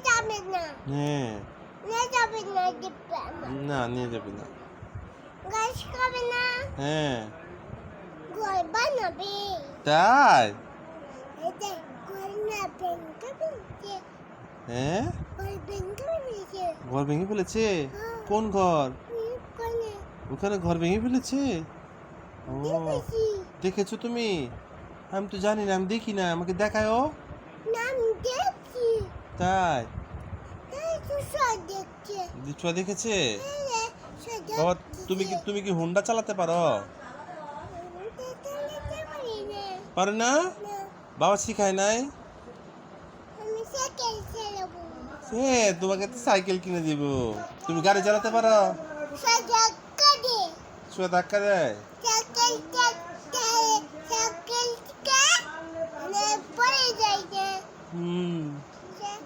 যাবে না। হ্যাঁ। নিয়ে যাবে না দিব্যা না। না নিয়ে যাবি না। গাছ খাবে না। হ্যাঁ। ঘর বানাবে। তাই? এই যে ঘর না ভেঙে ফেলছে। হ্যাঁ? ঘর ভেঙে ফেলছে। ঘর ভেঙে ফেলেছে? হ্যাঁ। কোন ঘর? ওখানে ওখানে ঘর ভেঙে ফেলেছে? ও দেখেছি। দেখেছো তুমি? আমি তো জানি না, আমি দেখি না, আমাকে দেখায়ও। নাম দেখছি। তাই? তাই তো সব দেখছে। দিচুয়া দেখেছে? হ্যাঁ, সব বাবা দেখছে। তুমি কি হুন্ডা চালাতে পারো? চালাতে পারি না। পারে না? না, বাবা শিখায় নাই? আমি সাইকেল চালাবো। হ্যাঁ, তোমাকে তো সাইকেল কিনে দিব। তুমি গাড়ি চালাতে পারো? সাইকেল কাটে। শুয়ে ধাক্কা দেয়? সাইকেল কাটে। সাইকেল কাটে। পড়ে যায় না। হুম